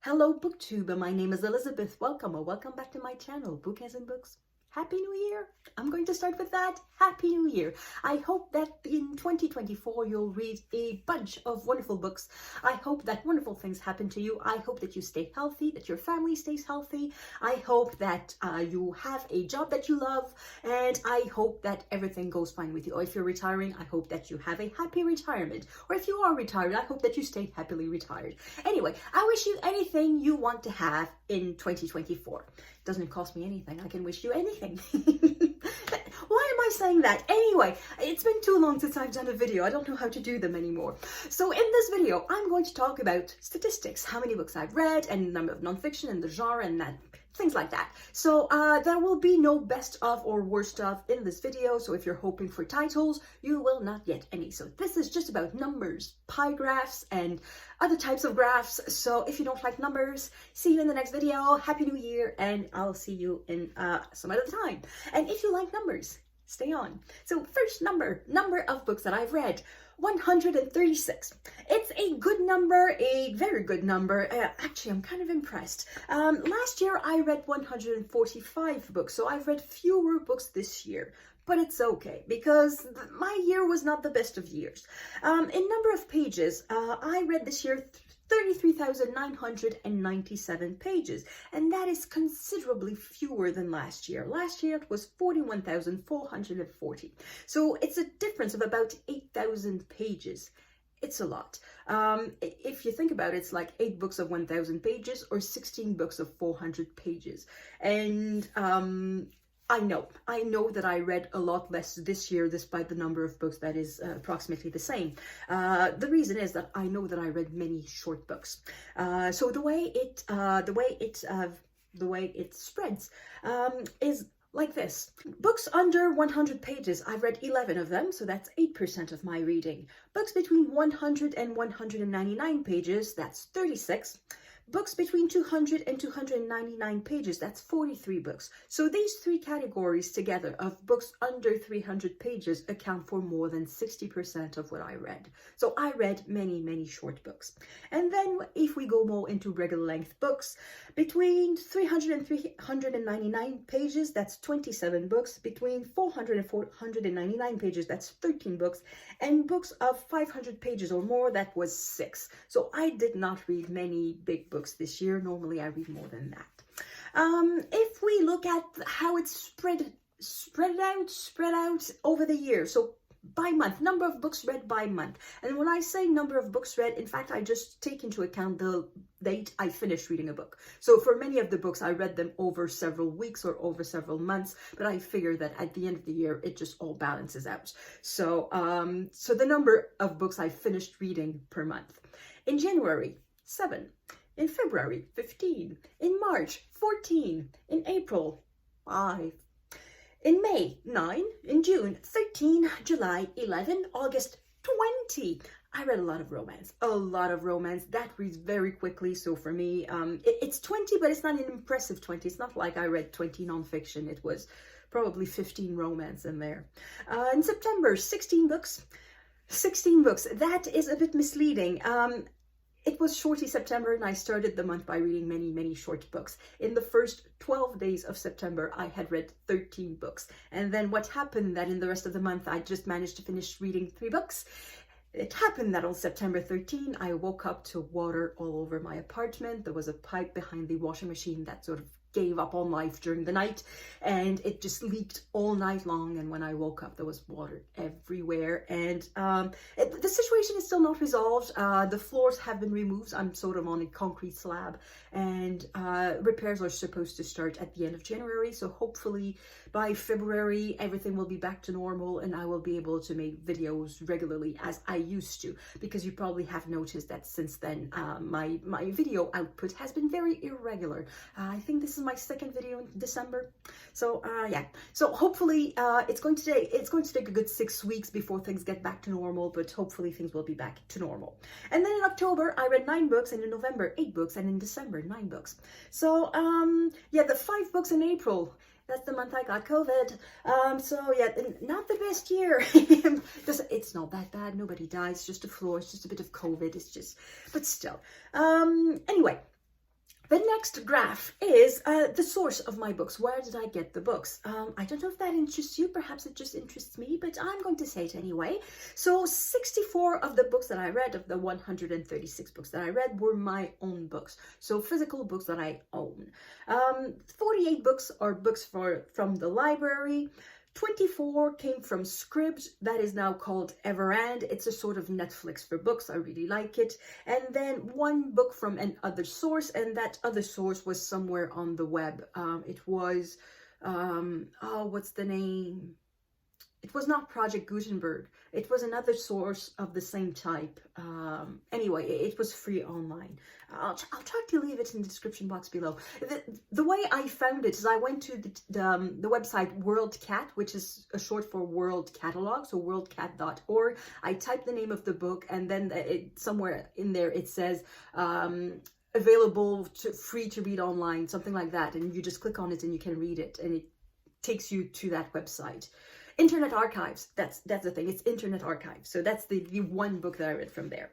Hello BookTube, my name is Elizabeth. Welcome or welcome back to my channel, Book as in Books. Happy New Year! I'm going to start with that. Happy New Year! I hope that in 2024 you'll read a bunch of wonderful books. I hope that wonderful things happen to you. I hope that you stay healthy, that your family stays healthy. I hope that you have a job that you love, and I hope that everything goes fine with you. Or if you're retiring, I hope that you have a happy retirement. Or if you are retired, I hope that you stay happily retired. Anyway, I wish you anything you want to have in 2024. Doesn't cost me anything. I can wish you anything. Why am I saying that? Anyway, it's been too long since I've done a video. I don't know how to do them anymore. So in this video, I'm going to talk about statistics, how many books I've read, and the number of nonfiction and the genre and that, things like that. So there will be no best of or worst of in this video. So if you're hoping for titles, you will not get any. So this is just about numbers, pie graphs, and other types of graphs. So if you don't like numbers, see you in the next video. Happy New Year, and I'll see you in some other time. And if you like numbers, stay on. So first number of books that I've read, 136. It's a good number, a very good number. Actually, I'm kind of impressed. Last year I read 145 books, so I've read fewer books this year. But it's okay, because my year was not the best of years. In number of pages, I read this year 33,997 pages, and that is considerably fewer than last year. Last year it was 41,440. So it's a difference of about 8,000 pages. It's a lot. If you think about it, it's like 8 books of 1,000 pages or 16 books of 400 pages. And I know that I read a lot less this year, despite the number of books that is approximately the same. The reason is that I know that I read many short books. So the way it spreads is like this. Books under 100 pages, I've read 11 of them, so that's 8% of my reading. Books between 100 and 199 pages, that's 36. Books between 200 and 299 pages, that's 43 books. So these three categories together of books under 300 pages account for more than 60% of what I read. So I read many, many short books. And then if we go more into regular length books, between 300 and 399 pages, that's 27 books. Between 400 and 499 pages, that's 13 books. And books of 500 pages or more, that was 6. So I did not read many big books this year. Normally I read more than that. If we look at how it's spread out over the year, so by month, number of books read by month. And when I say number of books read, in fact, I just take into account the date I finished reading a book. So for many of the books, I read them over several weeks or over several months, but I figure that at the end of the year, it just all balances out. So, so the number of books I finished reading per month. In January, 7. In February, 15. In March, 14. In April, 5. In May, 9. In June, 13. July, 11. August, 20. I read a lot of romance. That reads very quickly. So for me, it's 20, but it's not an impressive 20. It's not like I read 20 nonfiction. It was probably 15 romance in there. In September, 16 books. 16 books. That is a bit misleading. It was shorty September, and I started the month by reading many, many short books. In the first 12 days of September, I had read 13 books. And then what happened that in the rest of the month, I just managed to finish reading 3 books. It happened that on September 13, I woke up to water all over my apartment. There was a pipe behind the washing machine that sort of gave up on life during the night, and it just leaked all night long. And when I woke up, there was water everywhere, and the situation is still not resolved. The floors have been removed. I'm sort of on a concrete slab, and repairs are supposed to start at the end of January. So hopefully by February, everything will be back to normal, and I will be able to make videos regularly as I used to, because you probably have noticed that since then, my video output has been very irregular. I think this is my second video in December. So yeah, so hopefully it's going to take a good 6 weeks before things get back to normal, but hopefully things will be back to normal. And then in October I read 9 books, and in November 8 books, and in December 9 books. So yeah, the 5 books in April, that's the month I got COVID. So yeah, not the best year. It's not that bad. Nobody dies. Just a flu. It's just a bit of COVID. It's just, but still. Anyway, next graph is the source of my books. Where did I get the books? I don't know if that interests you. Perhaps it just interests me, but I'm going to say it anyway. So 64 of the books that I read, of the 136 books that I read, were my own books. So physical books that I own. 48 books are books from the library. 24 came from Scribd, that is now called Everand. It's a sort of Netflix for books. I really like it. And then one book from another source, and that other source was somewhere on the web. It was, what's the name? It was not Project Gutenberg. It was another source of the same type. Anyway, it was free online. I'll try to leave it in the description box below. The way I found it is I went to the website WorldCat, which is a short for World Catalog, so worldcat.org. I typed the name of the book, and then somewhere in there it says available free to read online, something like that. And you just click on it and you can read it, and it takes you to that website. Internet Archives, that's the thing, it's Internet Archives. So that's the one book that I read from there.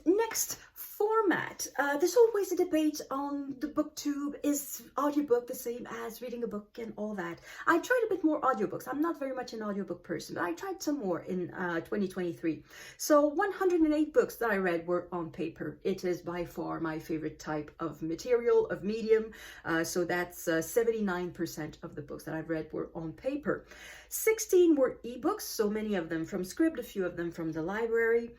Next, format. There's always a debate on the booktube. Is audiobook the same as reading a book and all that? I tried a bit more audiobooks. I'm not very much an audiobook person, but I tried some more in 2023. So 108 books that I read were on paper. It is by far my favorite type of material, of medium. So that's 79% of the books that I've read were on paper. 16 were ebooks, so many of them from Scribd, a few of them from the library.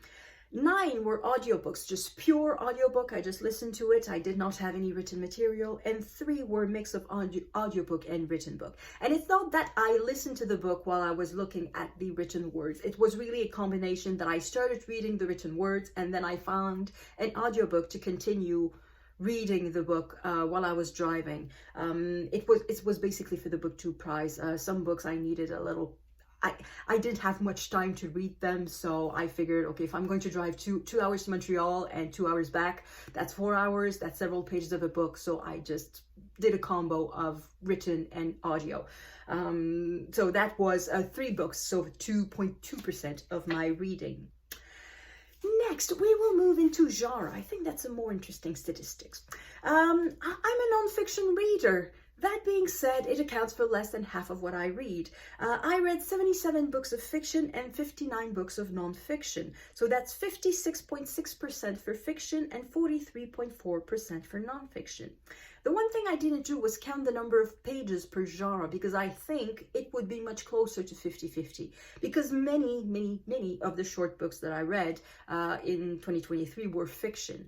9 were audiobooks, just pure audiobook. I just listened to it. I did not have any written material. And 3 were a mix of audiobook and written book. And it's not that I listened to the book while I was looking at the written words. It was really a combination that I started reading the written words, and then I found an audiobook to continue reading the book while I was driving. It was basically for the BookTube prize. Some books I needed a little. I didn't have much time to read them, so I figured, okay, if I'm going to drive two hours to Montreal and 2 hours back, that's 4 hours, that's several pages of a book, so I just did a combo of written and audio. So that was 3 books, so 2.2% of my reading. Next, we will move into genre. I think that's a more interesting statistics. I'm a non-fiction reader. That being said, it accounts for less than half of what I read. I read 77 books of fiction and 59 books of non-fiction. So that's 56.6% for fiction and 43.4% for non-fiction. The one thing I didn't do was count the number of pages per genre, because I think it would be much closer to 50-50. Because many of the short books that I read in 2023 were fiction.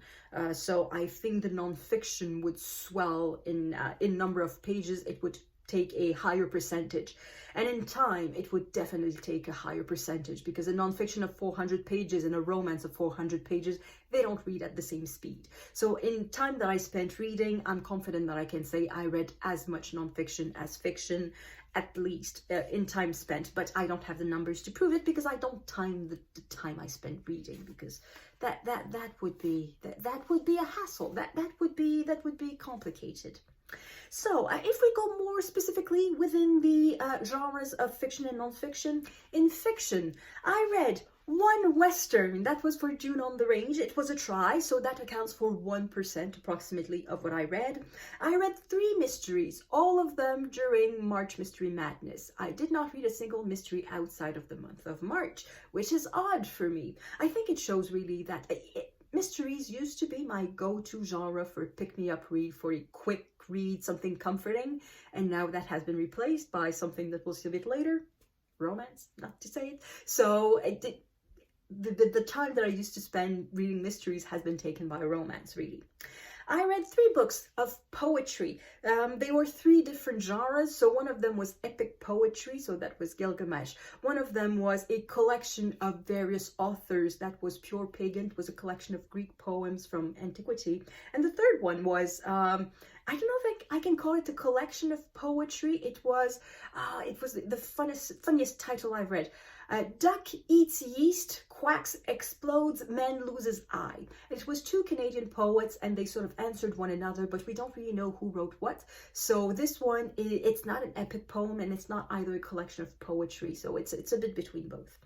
So I think the non-fiction would swell in number of pages. It would take a higher percentage, and in time it would definitely take a higher percentage, because a non-fiction of 400 pages and a romance of 400 pages, they don't read at the same speed. So in time that I spent reading, I'm confident that I can say I read as much non-fiction as fiction, at least in time spent, but I don't have the numbers to prove it, because I don't time the time I spent reading, because that would be a hassle. That would be complicated. So if we go more specifically within the genres of fiction and non-fiction, in fiction, I read one Western. That was for June on the Range. It was a try, so that accounts for 1% approximately of what I read. I read 3 mysteries, all of them during March Mystery Madness. I did not read a single mystery outside of the month of March, which is odd for me. I think it shows really that mysteries used to be my go-to genre for pick-me-up read, for a quick read, something comforting, and now that has been replaced by something that we'll see a bit later, romance, not to say it. So the time that I used to spend reading mysteries has been taken by romance, really. I read 3 books of poetry. They were 3 different genres. So one of them was epic poetry, so that was Gilgamesh. One of them was a collection of various authors, that was Pure Pagan. It was a collection of Greek poems from antiquity. And the third one was, I don't know if I can call it a collection of poetry. It was the funniest title I've read. Duck Eats Yeast, ? Quacks explodes, man loses eye. It was two Canadian poets and they sort of answered one another, but we don't really know who wrote what. So this one, it's not an epic poem and it's not either a collection of poetry. So it's a bit between both.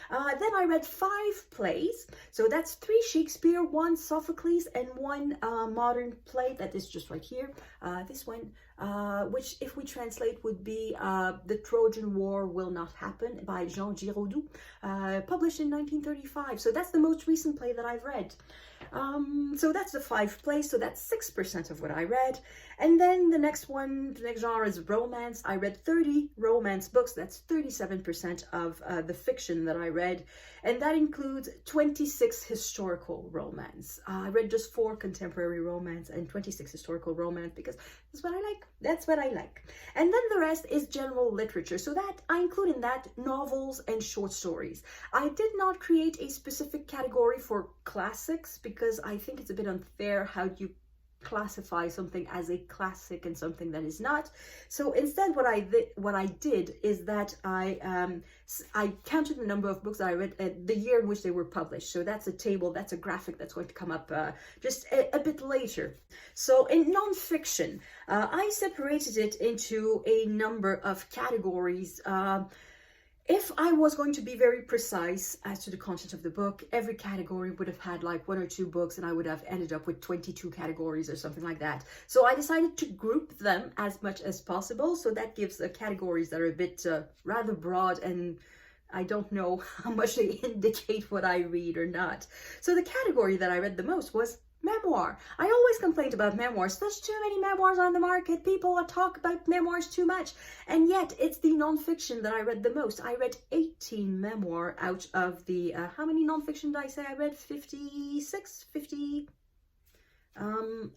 Then I read 5 plays. So that's 3 Shakespeare, 1 Sophocles, and 1 modern play that is just right here. This one, which if we translate would be The Trojan War Will Not Happen by Jean Giraudoux, published in 1935. So that's the most recent play that I've read. So that's the 5 plays, so that's 6% of what I read. And then the next one, the next genre is romance. I read 30 romance books. That's 37% of the fiction that I read. And that includes 26 historical romance. I read just 4 contemporary romance and 26 historical romance because that's what I like. That's what I like. And then the rest is general literature. So that I include in that novels and short stories. I did not create a specific category for classics because I think it's a bit unfair how you classify something as a classic and something that is not. So instead what I did is that I counted the number of books that I read at the year in which they were published. So that's a table, that's a graphic that's going to come up just a bit later. So in nonfiction, I separated it into a number of categories. If I was going to be very precise as to the content of the book, every category would have had like 1 or 2 books and I would have ended up with 22 categories or something like that. So I decided to group them as much as possible. So that gives categories that are a bit rather broad, and I don't know how much they indicate what I read or not. So the category that I read the most was memoir. I always complained about memoirs. There's too many memoirs on the market. People talk about memoirs too much. And yet it's the nonfiction that I read the most. I read 18 memoir out of the, how many nonfiction did I say I read? 56? 50?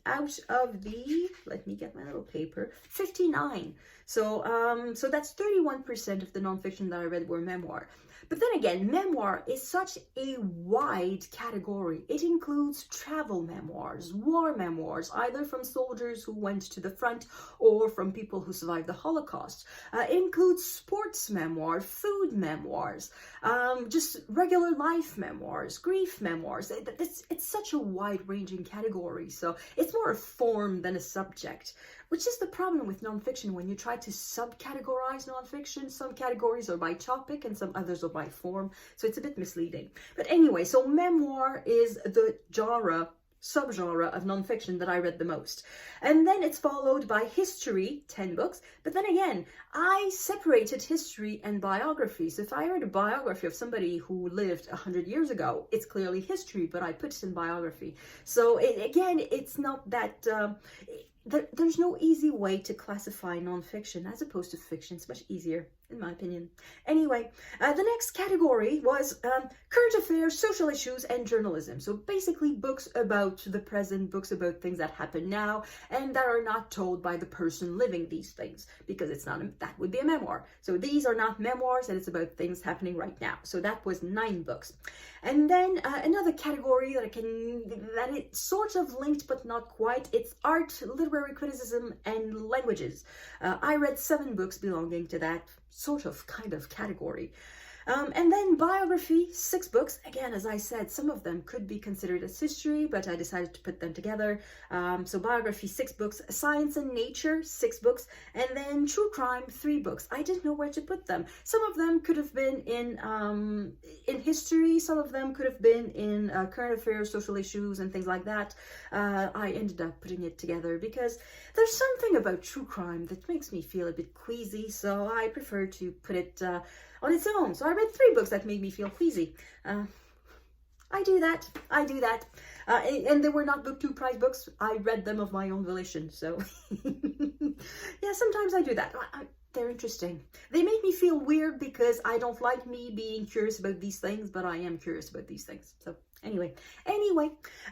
Out of the, let me get my little paper, 59. So, so that's 31% of the nonfiction that I read were memoir. But then again, memoir is such a wide category. It includes travel memoirs, war memoirs, either from soldiers who went to the front or from people who survived the Holocaust. It includes sports memoirs, food memoirs, just regular life memoirs, grief memoirs. It's such a wide-ranging category. So it's more a form than a subject, which is the problem with nonfiction. When you try to subcategorize nonfiction, some categories are by topic and some others are by form. So it's a bit misleading. But anyway, so memoir is the subgenre of nonfiction that I read the most. And then it's followed by history, 10 books. But then again, I separated history and biography. So if I read a biography of somebody who lived 100 years ago, it's clearly history, but I put it in biography. So again, it's not that... there's no easy way to classify nonfiction as opposed to fiction. It's much easier, in my opinion. Anyway, the next category was current affairs, social issues, and journalism. So basically books about the present, books about things that happen now, and that are not told by the person living these things, because it's not, that would be a memoir. So these are not memoirs, and it's about things happening right now. So that was 9 books. And then another category that it's sort of linked, but not quite. It's art, literary criticism, and languages. I read 7 books belonging to that sort of kind of category. And then biography, 6 books. Again, as I said, some of them could be considered as history, but I decided to put them together. So biography, 6 books. Science and nature, 6 books. And then true crime, 3 books. I didn't know where to put them. Some of them could have been in history. Some of them could have been in current affairs, social issues, and things like that. I ended up putting it together because there's something about true crime that makes me feel a bit queasy. So I prefer to put it on its own. So I read 3 books that made me feel queasy. I do that. And they were not Book2 prize books. I read them of my own volition. So yeah, sometimes I do that. They're interesting. They make me feel weird because I don't like me being curious about these things, but I am curious about these things. So anyway,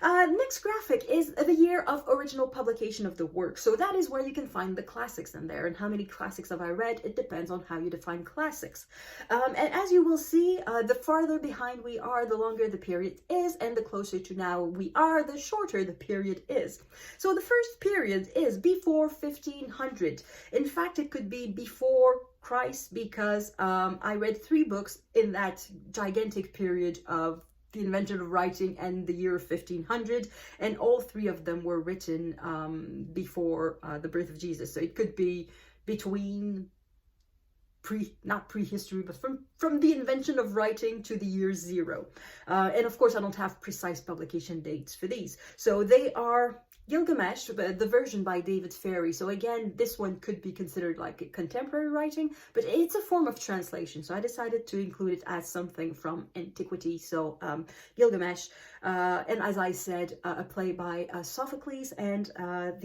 next graphic is the year of original publication of the work. So that is where you can find the classics in there. And how many classics have I read? It depends on how you define classics. And as you will see, the farther behind we are, the longer the period is, and the closer to now we are, the shorter the period is. So the first period is before 1500. In fact, it could be before Christ because I read 3 books in that gigantic period of the invention of writing and the year 1500, and all 3 of them were written before the birth of Jesus. So it could be between not prehistory, but from the invention of writing to the year 0. And of course, I don't have precise publication dates for these. So they are Gilgamesh, the version by David Ferry. So again, this one could be considered like a contemporary writing, but it's a form of translation. So I decided to include it as something from antiquity. So Gilgamesh, and as I said, a play by Sophocles, and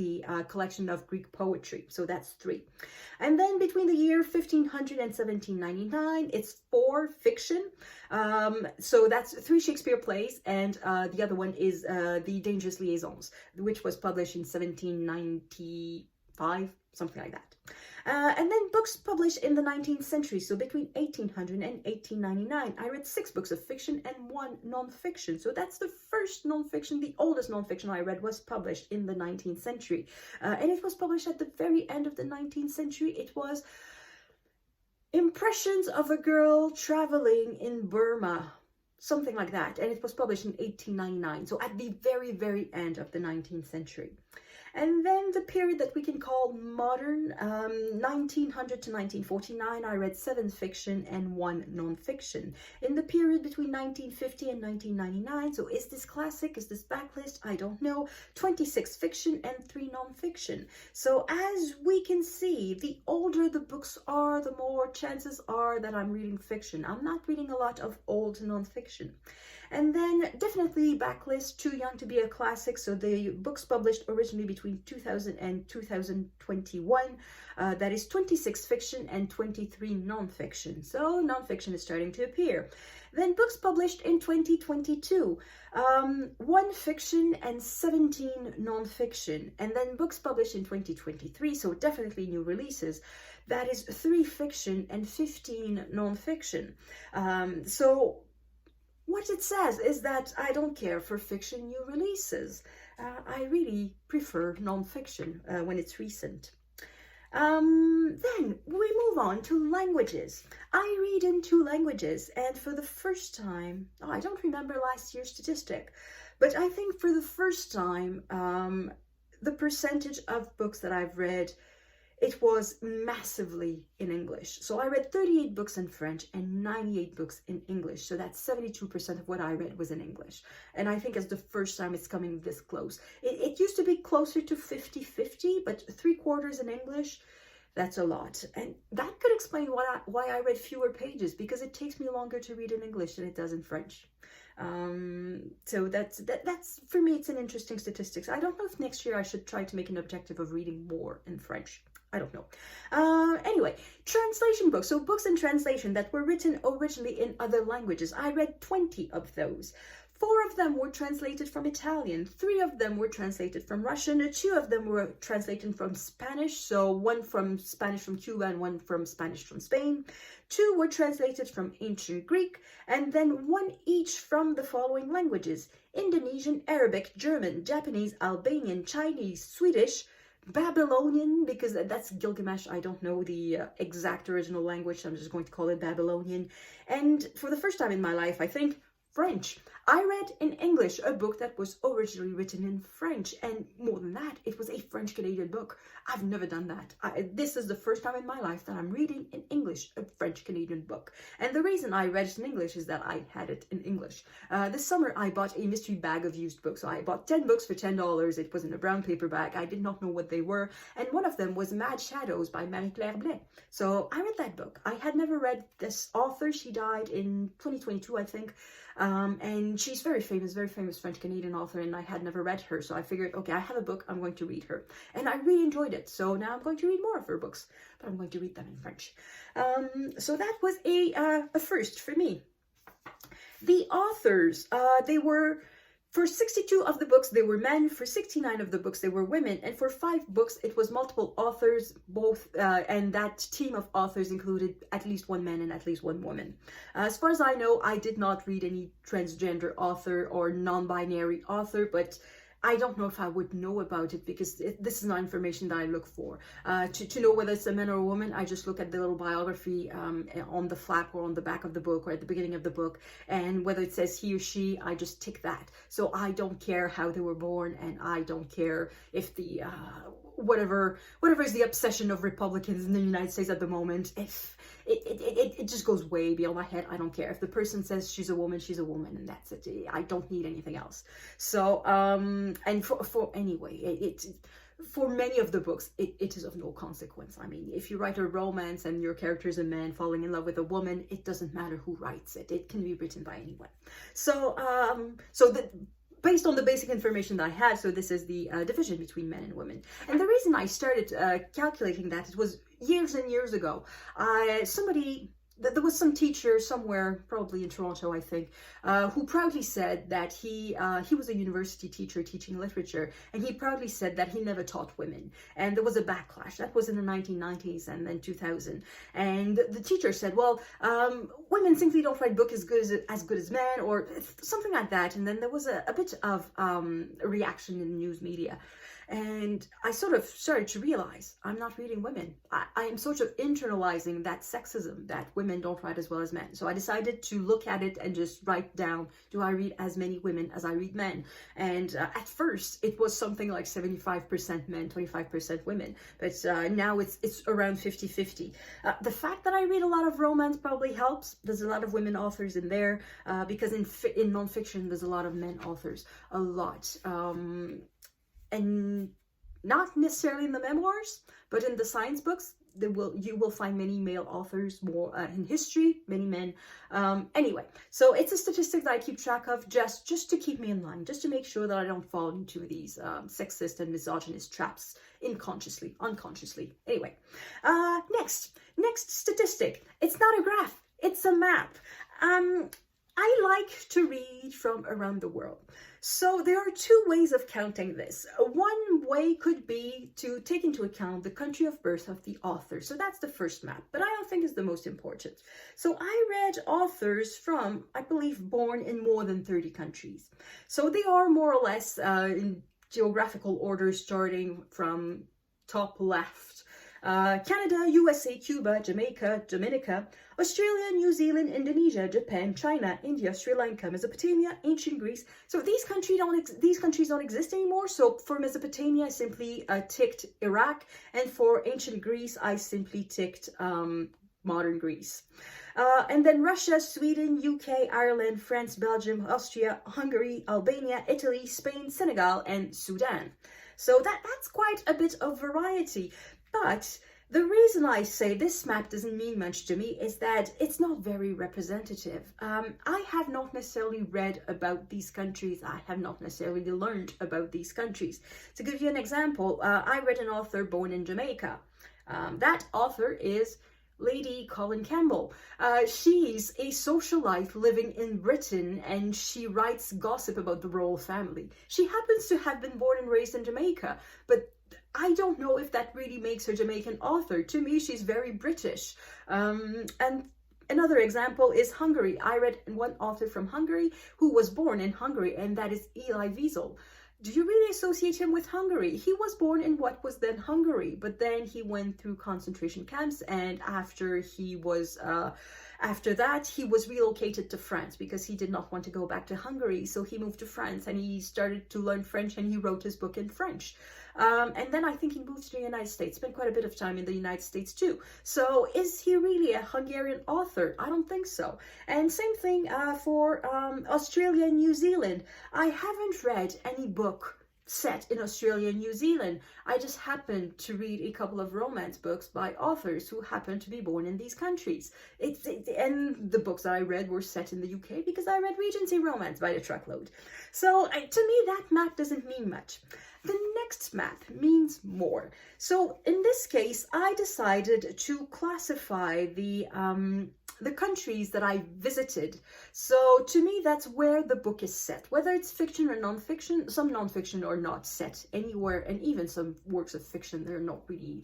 the collection of Greek poetry. So that's 3. And then between the year 1500 and 1799, it's 4 fiction. So that's 3 Shakespeare plays, and the other one is The Dangerous Liaisons, which was published in 1795, something like that. And then books published in the 19th century. So between 1800 and 1899, I read 6 books of fiction and 1 non-fiction. So that's the first non-fiction, the oldest non-fiction I read was published in the 19th century. And it was published at the very end of the 19th century. It was Impressions of a Girl Traveling in Burma, something like that. And it was published in 1899. So at the very, very end of the 19th century. And then the period that we can call modern, 1900 to 1949, I read 7 fiction and 1 non-fiction. In the period between 1950 and 1999, so is this classic, is this backlist? I don't know. 26 fiction and 3 non-fiction. So as we can see, the older the books are, the more chances are that I'm reading fiction. I'm not reading a lot of old non-fiction. And then definitely backlist, Too Young to Be a Classic. So the books published originally between 2000 and 2021, that is 26 fiction and 23 non-fiction. So non-fiction is starting to appear. Then books published in 2022, 1 fiction and 17 non-fiction. And then books published in 2023, so definitely new releases. That is 3 fiction and 15 non-fiction. So what it says is that I don't care for fiction new releases. I really prefer non-fiction when it's recent. Then we move on to languages. I read in 2 languages, and for the first time, I don't remember last year's statistic, but I think for the first time, the percentage of books that I've read, it was massively in English. So I read 38 books in French and 98 books in English. So that's 72% of what I read was in English. And I think it's the first time it's coming this close. It used to be closer to 50-50, but 3/4 in English, that's a lot. And that could explain why I read fewer pages, because it takes me longer to read in English than it does in French. So that's for me, it's an interesting statistics. I don't know if next year I should try to make an objective of reading more in French. I don't know. Anyway, translation books. So books in translation that were written originally in other languages. I read 20 of those. 4 of them were translated from Italian. 3 of them were translated from Russian. 2 of them were translated from Spanish. So 1 from Spanish from Cuba and 1 from Spanish from Spain. 2 were translated from ancient Greek, and then 1 each from the following languages: Indonesian, Arabic, German, Japanese, Albanian, Chinese, Swedish, Babylonian, because that's Gilgamesh. I don't know the exact original language, so I'm just going to call it Babylonian. And for the first time in my life, I think, French. I read in English a book that was originally written in French, and more than that, it was a French-Canadian book. I've never done that. This is the first time in my life that I'm reading in English a French-Canadian book. And the reason I read it in English is that I had it in English. This summer, I bought a mystery bag of used books. So I bought 10 books for $10. It was in a brown paper bag. I did not know what they were. And one of them was Mad Shadows by Marie-Claire Blais. So I read that book. I had never read this author. She died in 2022, I think. And she's very famous French-Canadian author, and I had never read her. So I figured, okay, I have a book, I'm going to read her. And I really enjoyed it. So now I'm going to read more of her books, but I'm going to read them in French. So that was a first for me. The authors, they were, for 62 of the books, they were men. For 69 of the books, they were women. And for 5 books, it was multiple authors, both, and that team of authors included at least 1 man and at least 1 woman. As far as I know, I did not read any transgender author or non-binary author, but I don't know if I would know about it, because this is not information that I look for. To know whether it's a man or a woman, I just look at the little biography on the flap or on the back of the book or at the beginning of the book, and whether it says he or she, I just tick that. So I don't care how they were born, and I don't care if the whatever is the obsession of Republicans in the United States at the moment, if it just goes way beyond my head. I don't care if the person says she's a woman, and that's it. I don't need anything else. So and for anyway, for many of the books, it is of no consequence. I mean, if you write a romance and your character is a man falling in love with a woman, it doesn't matter who writes it. It can be written by anyone. So based on the basic information that I had, so this is the division between men and women. And the reason I started calculating that, it was years and years ago. There was some teacher somewhere, probably in Toronto, I think, who proudly said that he was a university teacher teaching literature, and he proudly said that he never taught women. And there was a backlash. That was in the 1990s and then 2000. And the teacher said, well, women simply don't write books as good as men, or something like that. And then there was a bit of reaction in the news media. And I sort of started to realize I'm not reading women. I am sort of internalizing that sexism, that women don't write as well as men. So I decided to look at it and just write down, do I read as many women as I read men? And at first it was something like 75% men, 25% women. But now it's around 50-50. The fact that I read a lot of romance probably helps. There's a lot of women authors in there, because in nonfiction there's a lot of men authors, a lot. And not necessarily in the memoirs, but in the science books, you will find many male authors, more in history, many men. Anyway, so it's a statistic that I keep track of just to keep me in line, just to make sure that I don't fall into these sexist and misogynist traps unconsciously. Anyway, next statistic. It's not a graph, it's a map. I like to read from around the world. So there are two ways of counting this. One way could be to take into account the country of birth of the author. So that's the first map, but I don't think is the most important. So I read authors from, I believe, born in more than 30 countries. So they are more or less in geographical order, starting from top left. Canada, USA, Cuba, Jamaica, Dominica, Australia, New Zealand, Indonesia, Japan, China, India, Sri Lanka, Mesopotamia, ancient Greece. So these countries don't exist anymore. So for Mesopotamia, I simply ticked Iraq, and for ancient Greece, I simply ticked modern Greece. And then Russia, Sweden, UK, Ireland, France, Belgium, Austria, Hungary, Albania, Italy, Spain, Senegal, and Sudan. So that's quite a bit of variety. But the reason I say this map doesn't mean much to me is that it's not very representative. I have not necessarily read about these countries. I have not necessarily learned about these countries. To give you an example, I read an author born in Jamaica. That author is Lady Colin Campbell. She's a socialite living in Britain, and she writes gossip about the royal family. She happens to have been born and raised in Jamaica, but I don't know if that really makes her Jamaican author. To me, she's very British. And another example is Hungary. I read one author from Hungary who was born in Hungary, and that is Elie Wiesel. Do you really associate him with Hungary? He was born in what was then Hungary, but then he went through concentration camps, and after that, he was relocated to France because he did not want to go back to Hungary. So he moved to France and he started to learn French, and he wrote his book in French. And then I think he moved to the United States, spent quite a bit of time in the United States too. So is he really a Hungarian author? I don't think so. And same thing for Australia and New Zealand. I haven't read any book set in Australia and New Zealand. I just happened to read a couple of romance books by authors who happened to be born in these countries. And the books that I read were set in the UK because I read Regency romance by the truckload. So to me, that map doesn't mean much. The next map means more. So in this case, I decided to classify the countries that I visited. So to me, that's where the book is set, whether it's fiction or non-fiction. Some non-fiction are not set anywhere, and even some works of fiction, they're not really,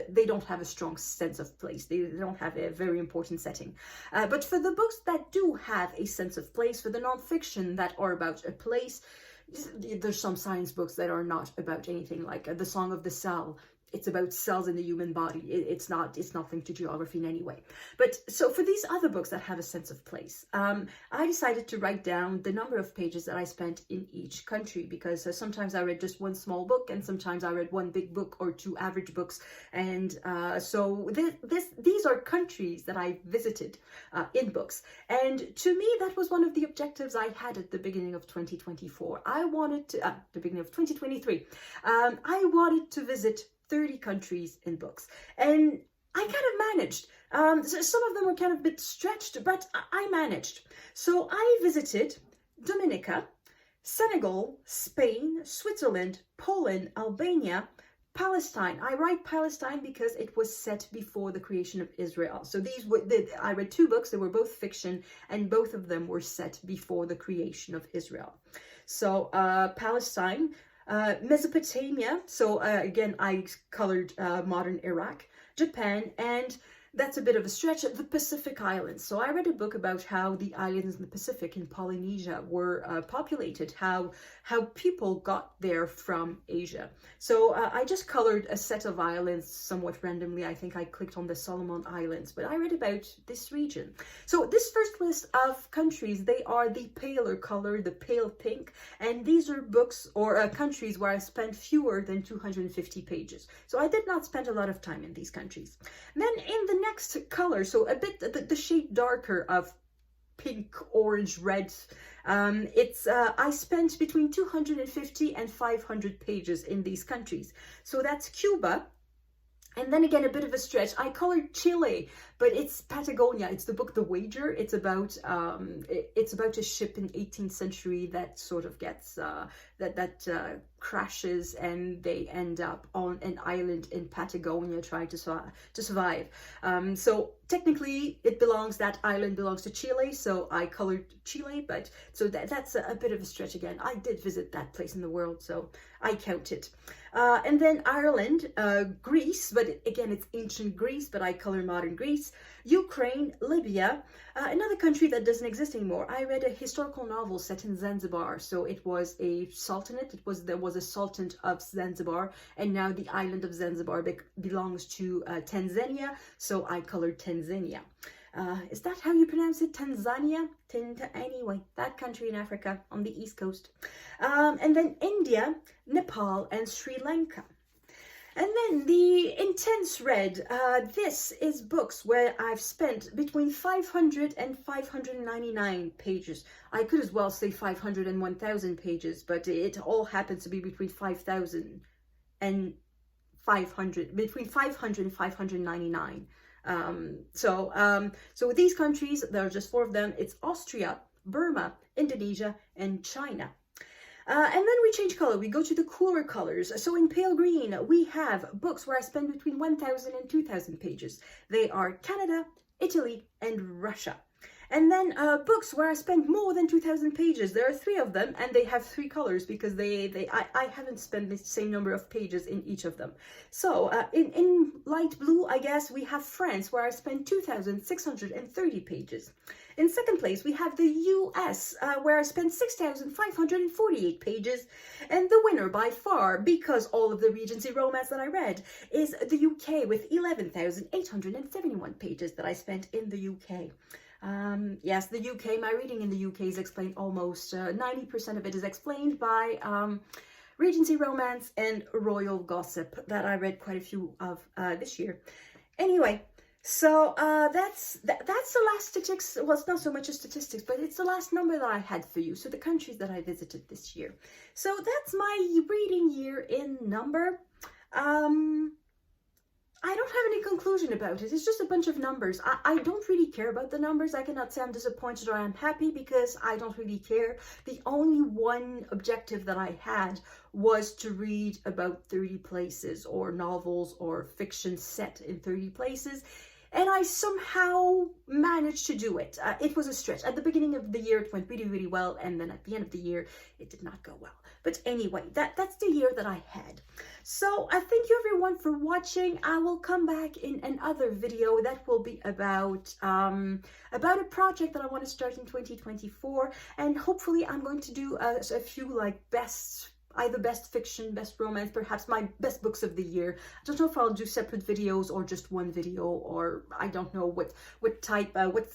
they don't have a strong sense of place. They don't have a very important setting. But for the books that do have a sense of place, for the non-fiction that are about a place, There's some science books that are not about anything, like The Song of the Cell. It's about cells in the human body. It's nothing to geography in any way. But so for these other books that have a sense of place, I decided to write down the number of pages that I spent in each country, because sometimes I read just one small book, and sometimes I read one big book or two average books. And so these are countries that I visited in books. And to me, that was one of the objectives I had at the beginning of 2024. I wanted to, the beginning of 2023, I wanted to visit 30 countries in books, and I kind of managed. So some of them were kind of a bit stretched, but I managed. So I visited Dominica, Senegal, Spain, Switzerland, Poland, Albania, Palestine. I write Palestine because it was set before the creation of Israel. So I read two books. They were both fiction, and both of them were set before the creation of Israel. So Palestine, Mesopotamia, so again, I colored modern Iraq, Japan, and that's a bit of a stretch, the Pacific Islands. So I read a book about how the islands in the Pacific in Polynesia were populated, how people got there from Asia. So I just colored a set of islands somewhat randomly. I think I clicked on the Solomon Islands, but I read about this region. So this first list of countries, they are the paler color, the pale pink, and these are books or countries where I spent fewer than 250 pages. So I did not spend a lot of time in these countries. And then in the next color, so a bit the shade darker of pink, orange, red, I spent between 250 and 500 pages in these countries. So that's Cuba. And then again, a bit of a stretch, I colored Chile, but it's Patagonia. It's the book The Wager. It's about a ship in 18th century that sort of gets crashes, and they end up on an island in Patagonia trying to survive. So technically, that island belongs to Chile. So I colored Chile, but so that's a bit of a stretch again. I did visit that place in the world, so I count it. And then Ireland, Greece, but again, it's ancient Greece, but I color modern Greece. Ukraine, Libya, another country that doesn't exist anymore. I read a historical novel set in Zanzibar. So it was a sultanate. There was a sultan of Zanzibar, and now the island of Zanzibar belongs to Tanzania. So I colored Tanzania. Is that how you pronounce it? Tanzania? Anyway, that country in Africa on the East Coast. And then India, Nepal, and Sri Lanka. And then the intense red, this is books where I've spent between 500 and 599 pages. I could as well say 500 and 1,000 pages, but it all happens to be between 5,000 and 500, between 500 and 599. So these countries, there are just 4 of them. It's Austria, Burma, Indonesia, and China. And then we change color. We go to the cooler colors. So in pale green, we have books where I spend between 1,000 and 2,000 pages. They are Canada, Italy, and Russia. And then books where I spend more than 2,000 pages. There are 3 of them, and they have 3 colors because I haven't spent the same number of pages in each of them. So in light blue, I guess, we have France, where I spent 2,630 pages. In second place, we have the US, where I spent 6,548 pages. And the winner by far, because all of the Regency romance that I read, is the UK with 11,871 pages that I spent in the UK. Yes, the UK, my reading in the UK is explained almost 90% of it is explained by Regency romance and royal gossip that I read quite a few of this year. Anyway, so that's the last statistics. Well, it's not so much a statistics, but it's the last number that I had for you. So the countries that I visited this year. So that's my reading year in number. I don't have any conclusion about it. It's just a bunch of numbers. I don't really care about the numbers. I cannot say I'm disappointed or I'm happy because I don't really care. The only one objective that I had was to read about 30 places or novels or fiction set in 30 places. and I somehow managed to do it. It was a stretch. At the beginning of the year, it went really, really well, and then at the end of the year, it did not go well. But anyway, that's the year that I had. So I thank you everyone for watching. I will come back in another video that will be about a project that I want to start in 2024, and hopefully I'm going to do a few like either best fiction, best romance, perhaps my best books of the year. I don't know if I'll do separate videos or just one video, or I don't know what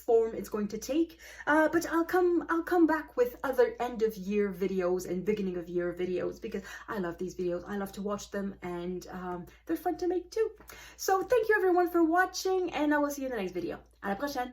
form it's going to take. But I'll come back with other end of year videos and beginning of year videos, because I love these videos. I love to watch them, and they're fun to make too. So thank you everyone for watching, and I will see you in the next video. À la prochaine!